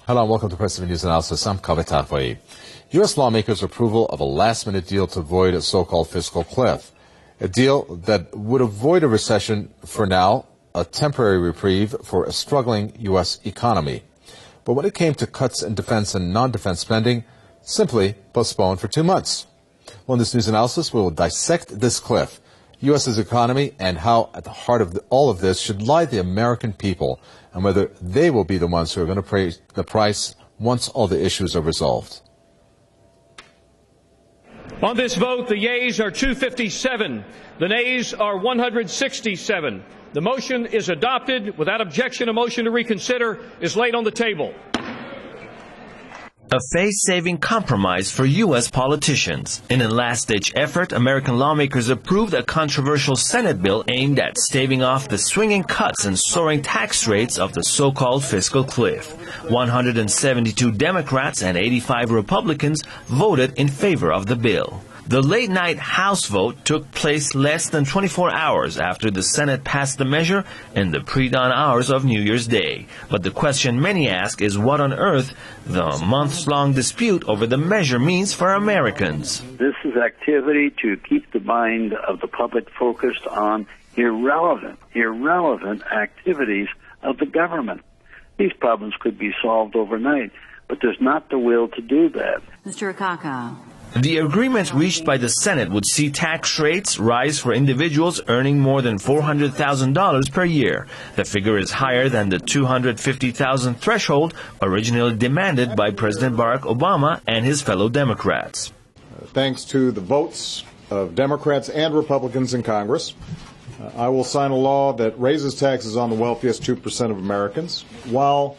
Hello and welcome to Press TV News Analysis. I'm Kaveh Tafai. U.S. lawmakers' approval of a last-minute deal to avoid a so-called fiscal cliff. A deal that would avoid a recession for now, a temporary reprieve for a struggling U.S. economy. But when it came to cuts in defense and non-defense spending, simply postponed for 2 months. Well, in this news analysis, we will dissect this cliff, U.S.'s economy, and how at the heart of all of this should lie the American people, and whether they will be the ones who are going to pay the price once all the issues are resolved. On this vote, the yeas are 257. The nays are 167. The motion is adopted. Without objection, a motion to reconsider is laid on the table. A face-saving compromise for U.S. politicians. In a last-ditch effort, American lawmakers approved a controversial Senate bill aimed at staving off the swinging cuts and soaring tax rates of the so-called fiscal cliff. 172 Democrats and 85 Republicans voted in favor of the bill. The late-night House vote took place less than 24 hours after the Senate passed the measure in the pre-dawn hours of New Year's Day. But the question many ask is what on earth the months-long dispute over the measure means for Americans. This is activity to keep the mind of the public focused on irrelevant activities of the government. These problems could be solved overnight, but there's not the will to do that. Mr. Akaka. The agreement reached by the Senate would see tax rates rise for individuals earning more than $400,000 per year. The figure is higher than the $250,000 threshold originally demanded by President Barack Obama and his fellow Democrats. Thanks to the votes of Democrats and Republicans in Congress, I will sign a law that raises taxes on the wealthiest 2% of Americans, while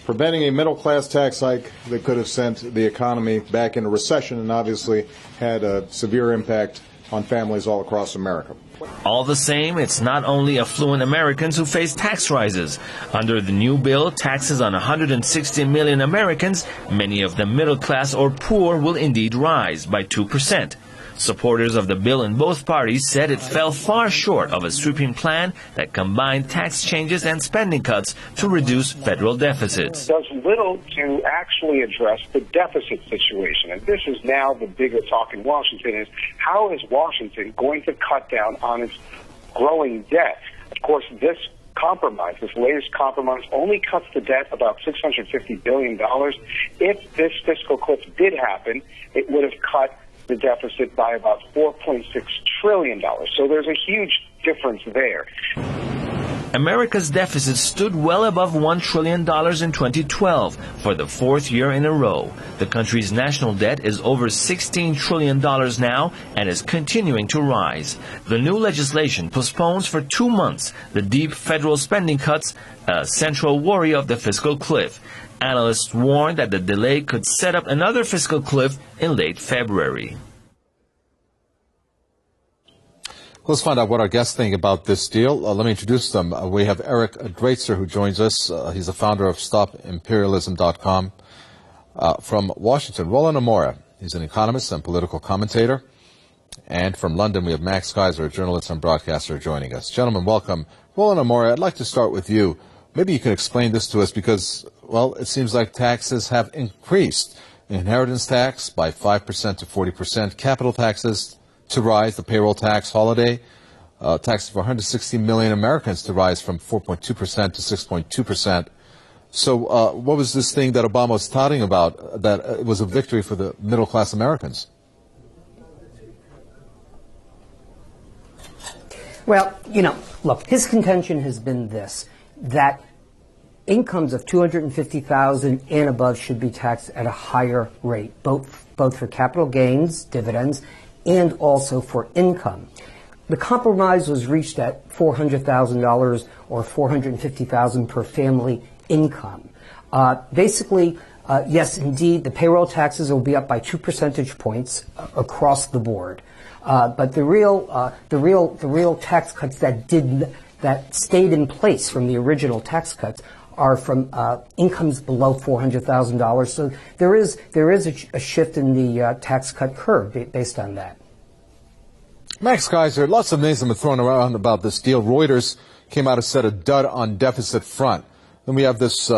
preventing a middle-class tax hike that could have sent the economy back into recession and obviously had a severe impact on families all across America. All the same, it's not only affluent Americans who face tax rises. Under the new bill, taxes on 160 million Americans, many of them middle class or poor, will indeed rise by 2%. Supporters of the bill in both parties said it fell far short of a sweeping plan that combined tax changes and spending cuts to reduce federal deficits. It does little to actually address the deficit situation. And this is now the bigger talk in Washington is how is Washington going to cut down on its growing debt? Of course, this compromise, this latest compromise, only cuts the debt about $650 billion. If this fiscal cliff did happen, it would have cut the deficit by about $4.6 trillion. So there's a huge difference there. America's deficit stood well above $1 trillion in 2012 for the fourth year in a row. The country's national debt is over $16 trillion now and is continuing to rise. The new legislation postpones for 2 months the deep federal spending cuts, a central worry of the fiscal cliff. Analysts warn that the delay could set up another fiscal cliff in late February. Let's find out what our guests think about this deal. Let me introduce them. We have Eric Dreitzer, who joins us. He's the founder of StopImperialism.com from Washington. Roland Amora, he's an economist and political commentator. And from London, we have Max Keiser, a journalist and broadcaster, joining us. Gentlemen, welcome. Roland Amora, I'd like to start with you. Maybe you can explain this to us because, well, it seems like taxes have increased. Inheritance tax by 5% to 40%, capital taxes to rise, the payroll tax, holiday taxes for 160 million Americans to rise from 4.2% to 6.2%. So what was this thing that Obama was touting about that it was a victory for the middle-class Americans? Well, look, his contention has been this, that incomes of $250,000 and above should be taxed at a higher rate, both for capital gains, dividends, and also for income. The compromise was reached at $400,000 or $450,000 per family income. Basically, yes, indeed, the payroll taxes will be up by 2 percentage points across the board. But the real tax cuts that stayed in place from the original tax cuts are from incomes below $400,000. So there is a shift in the tax cut curve based on that. Max Keiser, lots of names have been thrown around about this deal. Reuters came out and said a dud on deficit front. Then we have this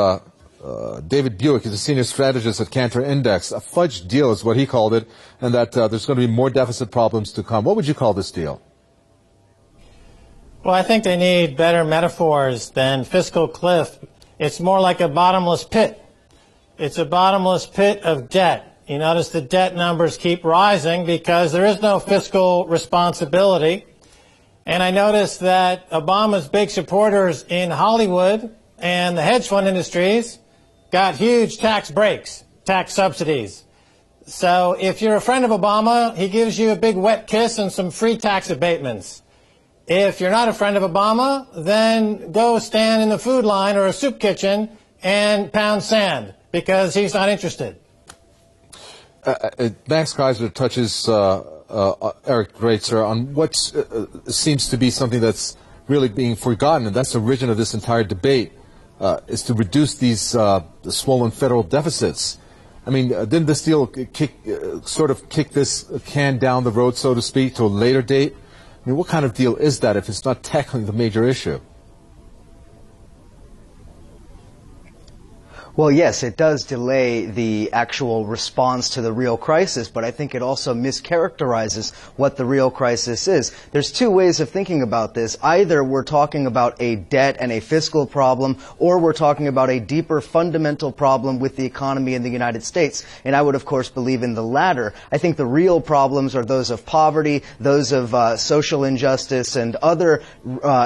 David Buick is a senior strategist at Cantor Index. A fudge deal is what he called it, and that there's going to be more deficit problems to come. What would you call this deal? Well, I think they need better metaphors than fiscal cliff. It's more like a bottomless pit. It's a bottomless pit of debt. You notice the debt numbers keep rising because there is no fiscal responsibility. And I noticed that Obama's big supporters in Hollywood and the hedge fund industries got huge tax breaks, tax subsidies. So if you're a friend of Obama, he gives you a big wet kiss and some free tax abatements. If you're not a friend of Obama, then go stand in the food line or a soup kitchen and pound sand, because he's not interested. Max Keiser touches Eric Greitzer on what seems to be something that's really being forgotten, and that's the origin of this entire debate, is to reduce these swollen federal deficits. I mean, didn't this deal sort of kick this can down the road, so to speak, to a later date? I mean, what kind of deal is that if it's not tackling the major issue? Well, yes, it does delay the actual response to the real crisis, but I think it also mischaracterizes what the real crisis is. There's two ways of thinking about this. Either we're talking about a debt and a fiscal problem, or we're talking about a deeper fundamental problem with the economy in the United States. And I would, of course, believe in the latter. I think the real problems are those of poverty, those of social injustice, and other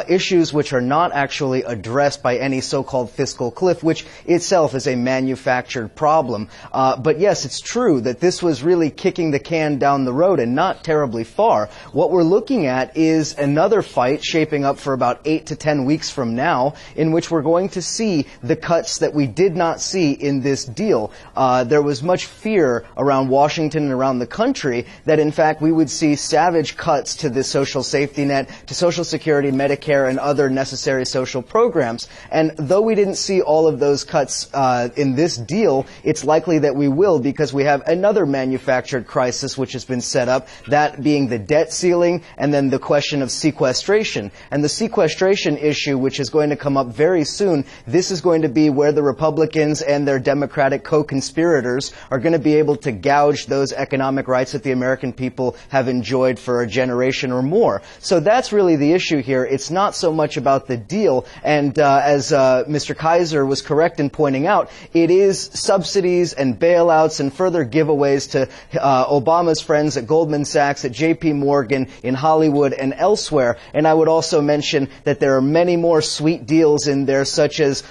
issues which are not actually addressed by any so-called fiscal cliff, which itself is a manufactured problem. But yes, it's true that this was really kicking the can down the road and not terribly far. What we're looking at is another fight shaping up for about 8 to 10 weeks from now, in which we're going to see the cuts that we did not see in this deal. There was much fear around Washington and around the country that in fact we would see savage cuts to the social safety net, to Social Security, Medicare, and other necessary social programs. And though we didn't see all of those cuts in this deal, it's likely that we will, because we have another manufactured crisis which has been set up, that being the debt ceiling and then the question of sequestration. And the sequestration issue, which is going to come up very soon, this is going to be where the Republicans and their Democratic co-conspirators are going to be able to gouge those economic rights that the American people have enjoyed for a generation or more. So that's really the issue here. It's not so much about the deal, and as Mr. Keiser was correct in pointing out, it is subsidies and bailouts and further giveaways to Obama's friends at Goldman Sachs, at JP Morgan, in Hollywood and elsewhere. And I would also mention that there are many more sweet deals in there, such as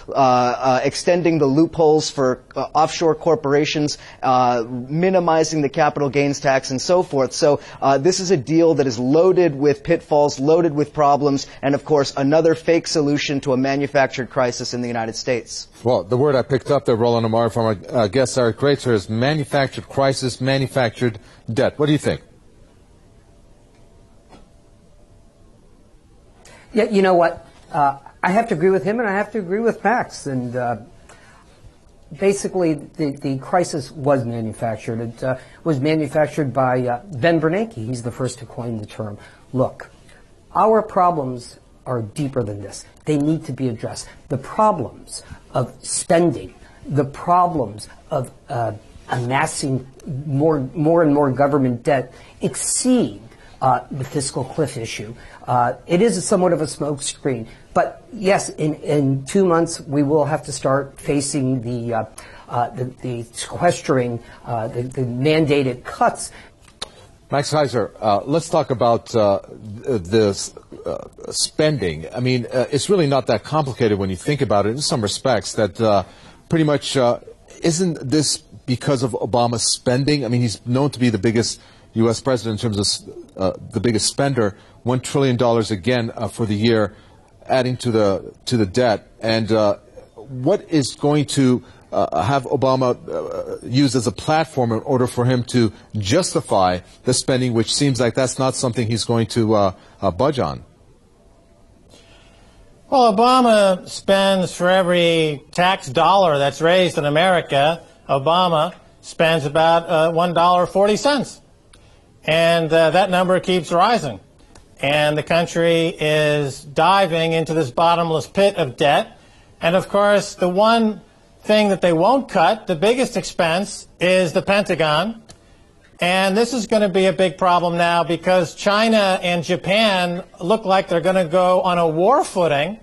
extending the loopholes for offshore corporations, minimizing the capital gains tax, and so forth. So this is a deal that is loaded with pitfalls, loaded with problems, and of course another fake solution to a manufactured crisis in the United States. Well, the word I picked up there, Roland Amari, from our guest Eric Greitzer, is manufactured crisis, manufactured debt. What do you think? Yeah, you know what? I have to agree with him, and I have to agree with Max. And basically, the crisis was manufactured. It was manufactured by Ben Bernanke. He's the first to coin the term. Look, our problems are deeper than this. They need to be addressed. The problems of spending, the problems of amassing more and more government debt exceed the fiscal cliff issue. It is somewhat of a smokescreen. But yes, in 2 months, we will have to start facing the sequestering, the mandated cuts. Max Keiser, let's talk about this spending. I mean, it's really not that complicated when you think about it in some respects. That pretty much isn't this because of Obama's spending? I mean, he's known to be the biggest U.S. president in terms of the biggest spender, $1 trillion again for the year, adding to the debt. And what is going to have Obama used as a platform in order for him to justify the spending, which seems like that's not something he's going to budge on? Well, Obama spends, for every tax dollar that's raised in America, Obama spends about $1.40. And that number keeps rising. And the country is diving into this bottomless pit of debt. And of course, the one thing that they won't cut, the biggest expense, is the Pentagon. And this is going to be a big problem now because China and Japan look like they're going to go on a war footing.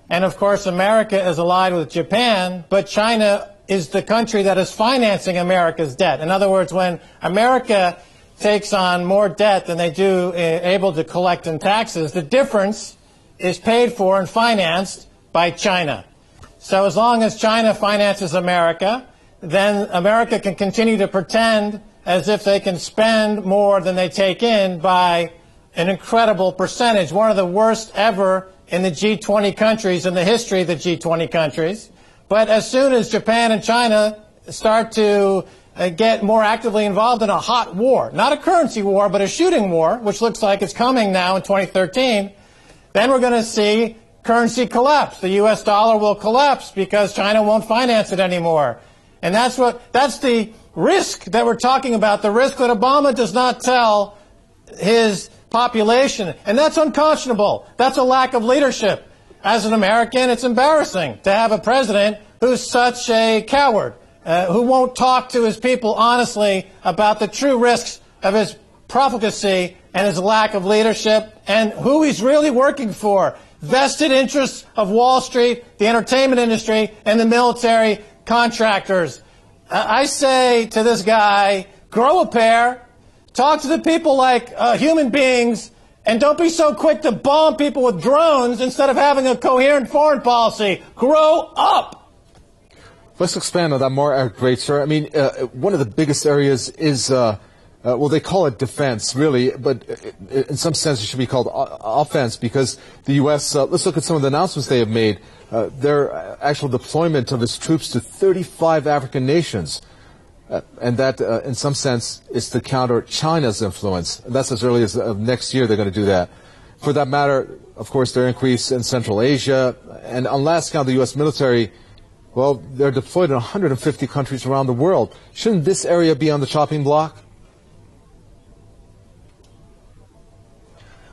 And of course, America is allied with Japan, but China is the country that is financing America's debt. In other words, when America takes on more debt than they do able to collect in taxes, the difference is paid for and financed by China. So as long as China finances America, then America can continue to pretend as if they can spend more than they take in by an incredible percentage, one of the worst ever in the G20 countries, in the history of the G20 countries. But as soon as Japan and China start to get more actively involved in a hot war, not a currency war, but a shooting war, which looks like it's coming now in 2013, then we're going to see currency collapse. The U.S. dollar will collapse because China won't finance it anymore. And that's the risk that we're talking about, the risk that Obama does not tell his population. And that's unconscionable. That's a lack of leadership. As an American, it's embarrassing to have a president who's such a coward, who won't talk to his people honestly about the true risks of his profligacy and his lack of leadership and who he's really working for. Vested interests of Wall Street, the entertainment industry, and the military contractors. I say to this guy, grow a pair, talk to the people like human beings, and don't be so quick to bomb people with drones instead of having a coherent foreign policy. Grow up! Let's expand on that more, Eric Greitzer. I mean, one of the biggest areas is, well, they call it defense, really, but in some sense it should be called offense because the U.S., let's look at some of the announcements they have made. Their actual deployment of its troops to 35 African nations. And that, in some sense, is to counter China's influence. And that's as early as next year they're going to do that. For that matter, of course, their increase in Central Asia. And on last count, the U.S. military, well, they're deployed in 150 countries around the world. Shouldn't this area be on the chopping block?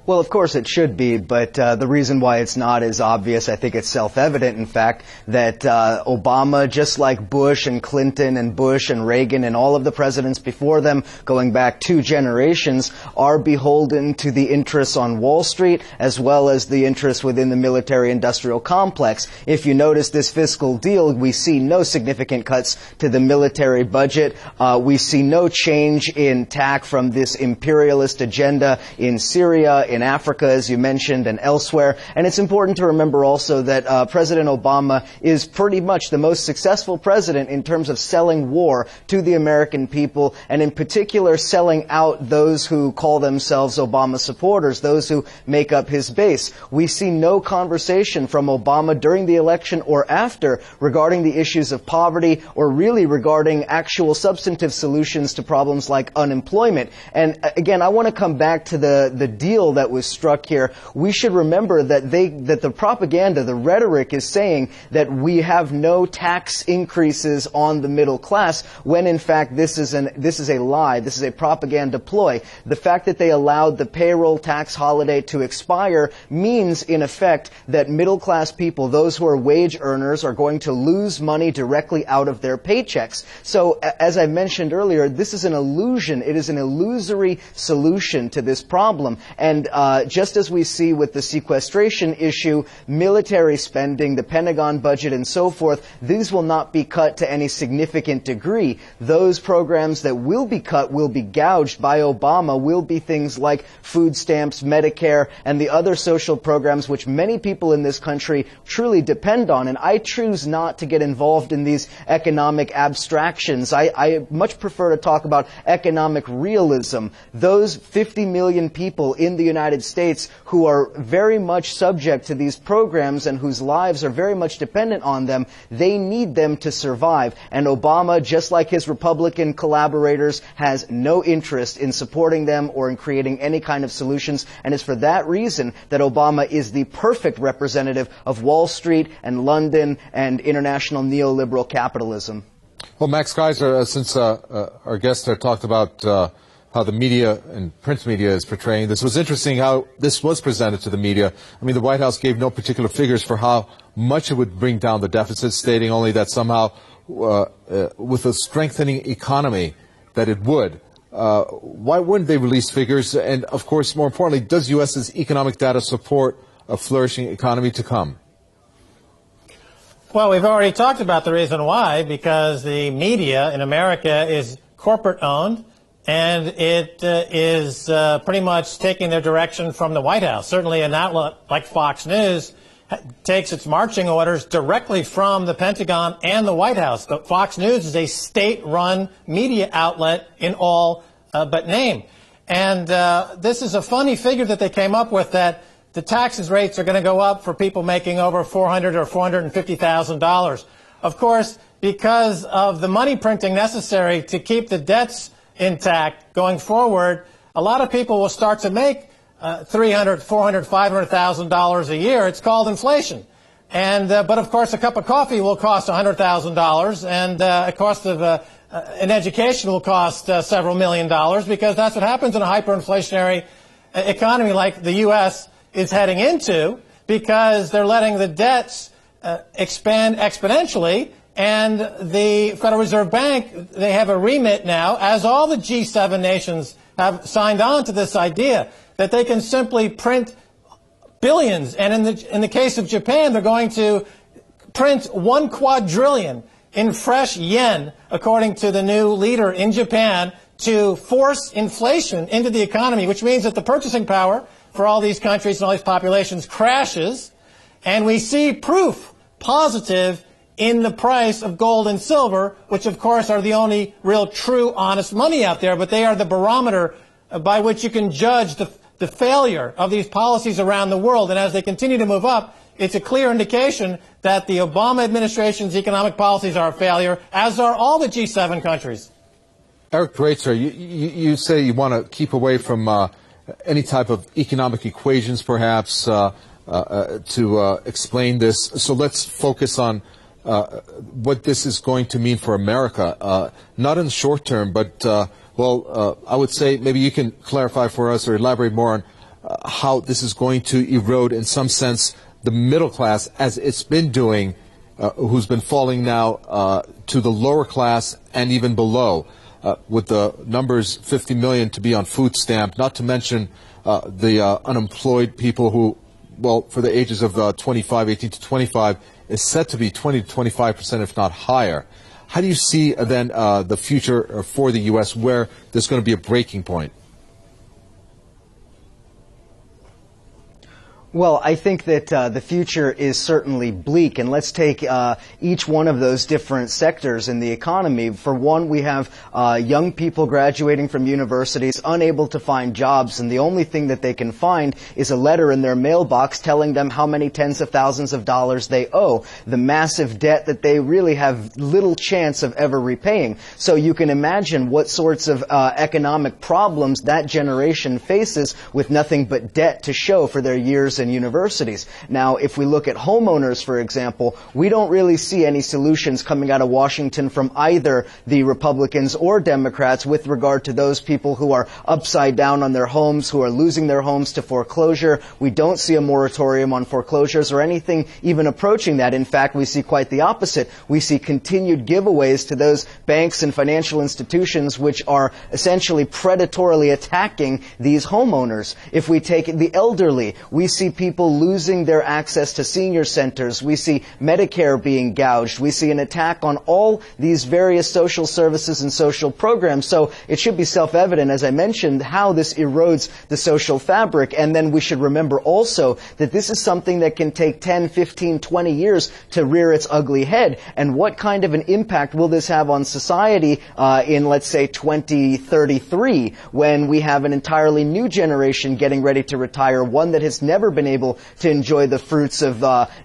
Well, of course it should be, but the reason why it's not is obvious. I think it's self-evident, in fact, that Obama, just like Bush and Clinton and Bush and Reagan and all of the presidents before them, going back 2 generations, are beholden to the interests on Wall Street as well as the interests within the military-industrial complex. If you notice this fiscal deal, we see no significant cuts to the military budget. We see no change in tack from this imperialist agenda in Syria, in Africa, as you mentioned, and elsewhere. And it's important to remember also that President Obama is pretty much the most successful president in terms of selling war to the American people, and in particular selling out those who call themselves Obama supporters, those who make up his base. We see no conversation from Obama during the election or after regarding the issues of poverty or really regarding actual substantive solutions to problems like unemployment. And again, I want to come back to the deal that was struck here. We should remember that the propaganda, the rhetoric is saying that we have no tax increases on the middle class, when in fact this is a lie. This is a propaganda ploy. The fact that they allowed the payroll tax holiday to expire means in effect that middle class people, those who are wage earners, are going to lose money directly out of their paychecks. So as I mentioned earlier, this is an illusion. It is an illusory solution to this problem. And just as we see with the sequestration issue, military spending, the Pentagon budget, and so forth, these will not be cut to any significant degree. Those programs that will be cut, will be gouged by Obama, will be things like food stamps, Medicare, and the other social programs which many people in this country truly depend on. And I choose not to get involved in these economic abstractions. I much prefer to talk about economic realism. Those 50 million people in the United States who are very much subject to these programs and whose lives are very much dependent on them, they need them to survive. And Obama, just like his Republican collaborators, has no interest in supporting them or in creating any kind of solutions. And it's for that reason that Obama is the perfect representative of Wall Street and London and international neoliberal capitalism. Well, Max Keiser, since our guest there talked about how the media and print media is portraying this. It was interesting how this was presented to the media. I mean, the White House gave no particular figures for how much it would bring down the deficit, stating only that somehow with a strengthening economy that it would. Why wouldn't they release figures? And, of course, more importantly, does U.S.'s economic data support a flourishing economy to come? Well, we've already talked about the reason why, because the media in America is corporate-owned, and it is pretty much taking their direction from the White House. Certainly an outlet like Fox News takes its marching orders directly from the Pentagon and the White House. But Fox News is a state-run media outlet in all but name. And this is a funny figure that they came up with, that the taxes rates are going to go up for people making over $400,000 or $450,000. Of course, because of the money printing necessary to keep the debts intact going forward, a lot of people will start to make $300,000, $400,000, $500,000 a year. It's called inflation. And but of course, a cup of coffee will cost $100,000, and a cost of an education will cost several $1 million, because that's what happens in a hyperinflationary economy like the U.S. is heading into, because they're letting the debts expand exponentially. And the Federal Reserve Bank, they have a remit now, as all the G7 nations have signed on to this idea, that they can simply print billions. And in the case of Japan, they're going to print 1 quadrillion in fresh yen, according to the new leader in Japan, to force inflation into the economy, which means that the purchasing power for all these countries and all these populations crashes. And we see proof, positive, in the price of gold and silver, which of course are the only real true honest money out there, but they are the barometer by which you can judge the failure of these policies around the world. And as they continue to move up, it's a clear indication that the Obama administration's economic policies are a failure, as are all the G7 countries. Eric Dreitzer, you say you want to keep away from any type of economic equations, perhaps, to explain this. So let's focus on what this is going to mean for America, not in the short term, but, I would say maybe you can clarify for us or elaborate more on how this is going to erode, in some sense, the middle class, as it's been doing, who's been falling now to the lower class and even below, with the numbers 50 million to be on food stamp, not to mention the unemployed people who, well, for the ages of 18 to 25, is set to be 20 to 25%, if not higher. How do you see then the future for the U.S., where there's going to be a breaking point? Well, I think that the future is certainly bleak, and let's take each one of those different sectors in the economy. For one, we have young people graduating from universities unable to find jobs, and the only thing that they can find is a letter in their mailbox telling them how many tens of thousands of dollars they owe, the massive debt that they really have little chance of ever repaying. So you can imagine what sorts of economic problems that generation faces with nothing but debt to show for their years in universities. Now, if we look at homeowners, for example, we don't really see any solutions coming out of Washington from either the Republicans or Democrats with regard to those people who are upside down on their homes, who are losing their homes to foreclosure. We don't see a moratorium on foreclosures or anything even approaching that. In fact, we see quite the opposite. We see continued giveaways to those banks and financial institutions which are essentially predatorily attacking these homeowners. If we take the elderly, we see people losing their access to senior centers. We see Medicare being gouged. We see an attack on all these various social services and social programs. So it should be self-evident, as I mentioned, how this erodes the social fabric. And then we should remember also that this is something that can take 10, 15, 20 years to rear its ugly head. And what kind of an impact will this have on society in, let's say, 2033, when we have an entirely new generation getting ready to retire, one that has never been been able to enjoy the fruits of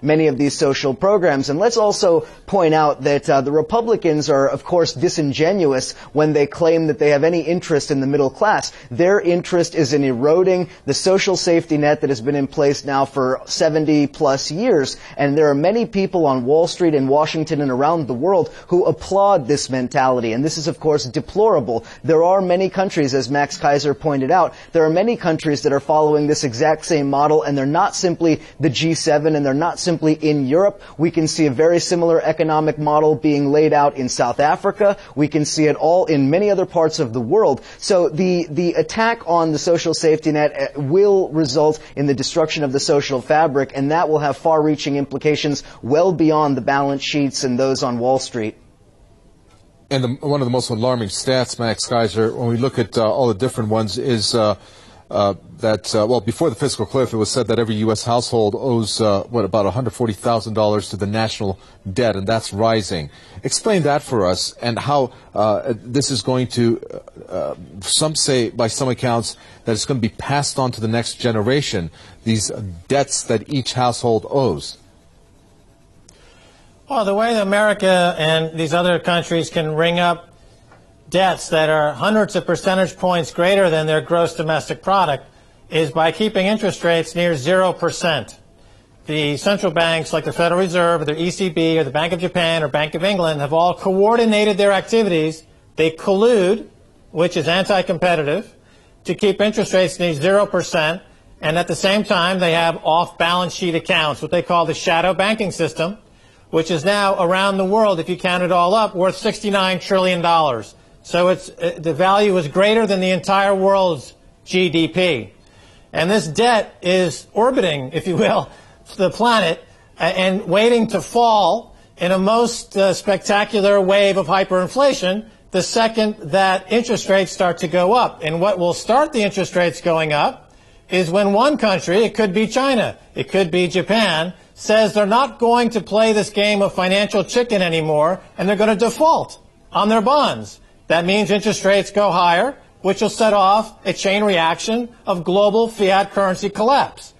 many of these social programs. And let's also point out that the Republicans are, of course, disingenuous when they claim that they have any interest in the middle class. Their interest is in eroding the social safety net that has been in place now for 70 plus years. And there are many people on Wall Street in Washington and around the world who applaud this mentality. And this is, of course, deplorable. There are many countries, as Max Kaiser pointed out, there are many countries that are following this exact same model, and they're not simply the G7, and they're not simply in Europe. We can see a very similar economic model being laid out in South Africa. We can see it all in many other parts of the world. So the attack on the social safety net will result in the destruction of the social fabric, and that will have far-reaching implications well beyond the balance sheets and those on Wall Street. And one of the most alarming stats, Max Kaiser, when we look at all the different ones, is that, before the fiscal cliff, it was said that every U.S. household owes, about $140,000 to the national debt, and that's rising. Explain that for us, and how this is going to, some say, by some accounts, that it's going to be passed on to the next generation, these debts that each household owes. Well, the way that America and these other countries can ring up debts that are hundreds of percentage points greater than their gross domestic product is by keeping interest rates near 0%. The central banks like the Federal Reserve or the ECB or the Bank of Japan or Bank of England have all coordinated their activities. They collude, which is anti-competitive, to keep interest rates near 0%, and at the same time they have off-balance sheet accounts, what they call the shadow banking system, which is now around the world, if you count it all up, worth $69 trillion. So the value is greater than the entire world's GDP. And this debt is orbiting, if you will, the planet and waiting to fall in a most spectacular wave of hyperinflation the second that interest rates start to go up. And what will start the interest rates going up is when one country, it could be China, it could be Japan, says they're not going to play this game of financial chicken anymore, and they're going to default on their bonds. That means interest rates go higher, which will set off a chain reaction of global fiat currency collapse.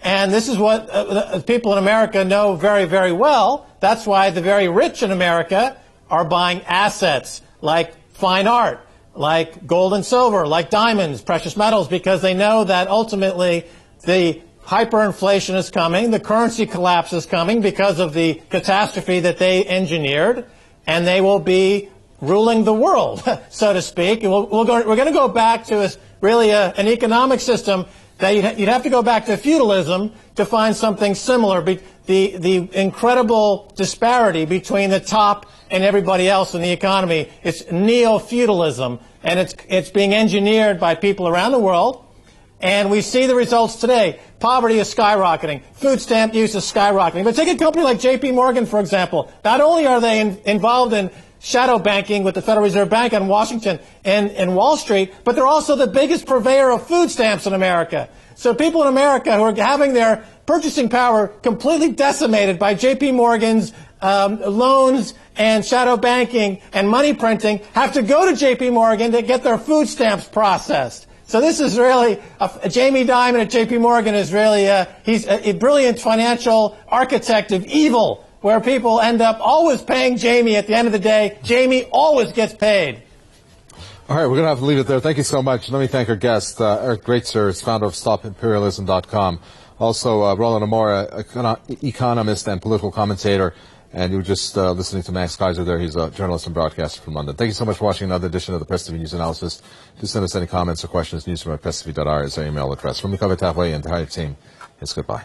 And this is what people in America know very, very well. That's why the very rich in America are buying assets like fine art, like gold and silver, like diamonds, precious metals, because they know that ultimately the hyperinflation is coming, the currency collapse is coming because of the catastrophe that they engineered, and they will be ruling the world, so to speak. We're going to go back to an economic system that you'd have to go back to feudalism to find something similar. The incredible disparity between the top and everybody else in the economy, it's neo-feudalism, and it's being engineered by people around the world. And we see the results today. Poverty is skyrocketing. Food stamp use is skyrocketing. But take a company like J.P. Morgan, for example. Not only are they involved in shadow banking with the Federal Reserve Bank on Washington and Wall Street, but they're also the biggest purveyor of food stamps in America. So people in America who are having their purchasing power completely decimated by J.P. Morgan's loans and shadow banking and money printing have to go to J.P. Morgan to get their food stamps processed. So this is really, Jamie Dimon at J.P. Morgan is really, he's a brilliant financial architect of evil, where people end up always paying Jamie at the end of the day. Jamie always gets paid. All right, we're going to have to leave it there. Thank you so much. Let me thank our guest, Eric Greitzer, is founder of StopImperialism.com. Also, Roland Amora, economist and political commentator. And you were just listening to Max Kaiser there. He's a journalist and broadcaster from London. Thank you so much for watching another edition of the Press TV News Analysis. Do send us any comments or questions. Newsroom@presstv.ir is our email address. From the Cover Halfway and the entire team, it's goodbye.